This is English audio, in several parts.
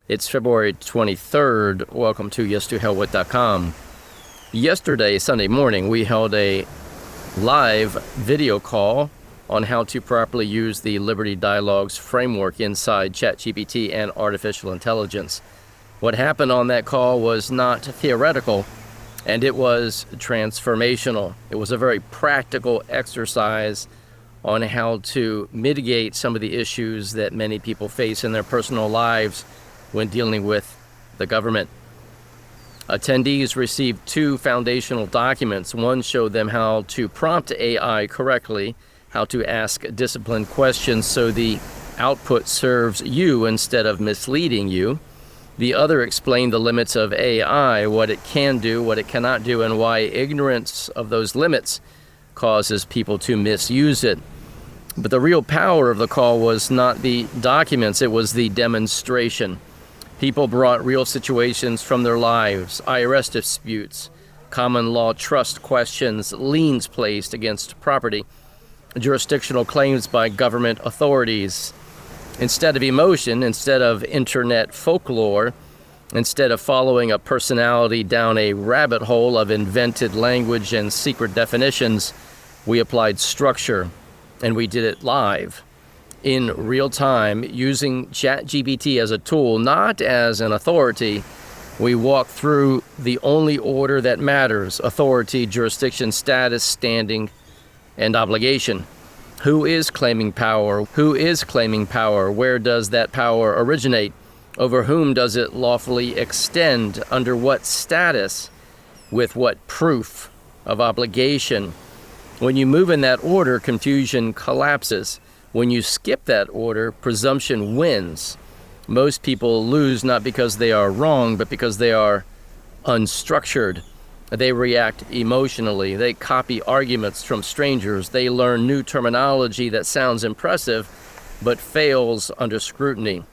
It's February 23rd. Welcome to yes2hellwith.com. Yesterday, Sunday morning, we held a live video call on how to properly use the Liberty Dialogues framework inside ChatGPT and artificial intelligence. What happened on that call was not theoretical, and it was transformational. It was a very practical exercise on how to mitigate some of the issues that many people face in their personal lives when dealing with the government. Attendees received two foundational documents. One showed them how to prompt AI correctly, how to ask disciplined questions so the output serves you instead of misleading you. The other explained the limits of AI, what it can do, what it cannot do, and why ignorance of those limits causes people to misuse it. But the real power of the call was not the documents, it was the demonstration. People brought real situations from their lives, IRS disputes, common law trust questions, liens placed against property, jurisdictional claims by government authorities. Instead of emotion, instead of internet folklore, instead of following a personality down a rabbit hole of invented language and secret definitions, we applied structure, and we did it live, in real time, using ChatGPT as a tool, not as an authority. We walk through the only order that matters: authority, jurisdiction, status, standing, and obligation. Who is claiming power? Who is claiming power? Where does that power originate? Over whom does it lawfully extend? Under what status? With what proof of obligation? When you move in that order, confusion collapses. When you skip that order, presumption wins. Most people lose not because they are wrong, but because they are unstructured. They react emotionally. They copy arguments from strangers. They learn new terminology that sounds impressive, but fails under scrutiny.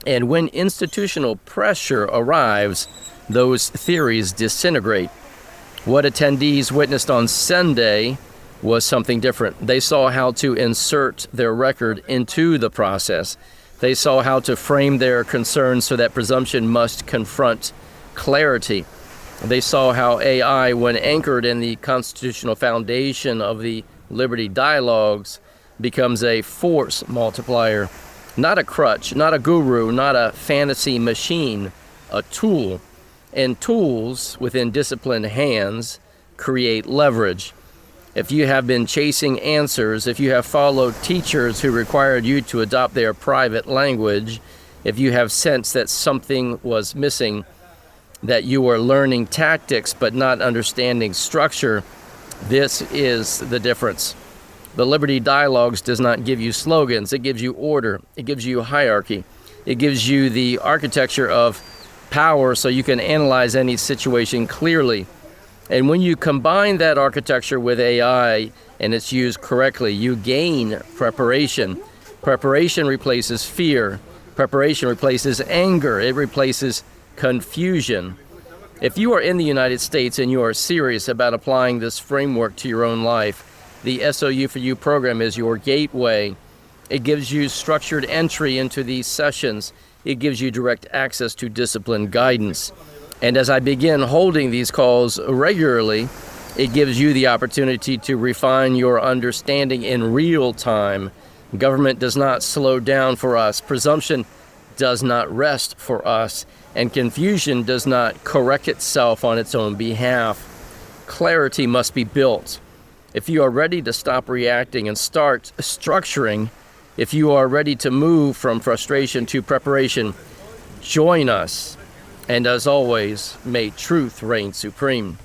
And when institutional pressure arrives, those theories disintegrate. What attendees witnessed on Sunday was something different. They saw how to insert their record into the process. They saw how to frame their concerns so that presumption must confront clarity. They saw how AI, when anchored in the constitutional foundation of the Liberty Dialogues, becomes a force multiplier, not a crutch, not a guru, not a fantasy machine, a tool. And tools within disciplined hands create leverage. If you have been chasing answers, if you have followed teachers who required you to adopt their private language, if you have sensed that something was missing, that you are learning tactics but not understanding structure, this is the difference. The Liberty Dialogues does not give you slogans. It gives you order. It gives you hierarchy. It gives you the architecture of power so you can analyze any situation clearly. And when you combine that architecture with AI and it's used correctly, you gain preparation. Preparation replaces fear. Preparation replaces anger. It replaces confusion. If you are in the United States and you are serious about applying this framework to your own life, the SOU for You program is your gateway. It gives you structured entry into these sessions. It gives you direct access to disciplined guidance. And as I begin holding these calls regularly, it gives you the opportunity to refine your understanding in real time. Government does not slow down for us. Presumption does not rest for us. And confusion does not correct itself on its own behalf. Clarity must be built. If you are ready to stop reacting and start structuring, if you are ready to move from frustration to preparation, join us. And as always, may truth reign supreme.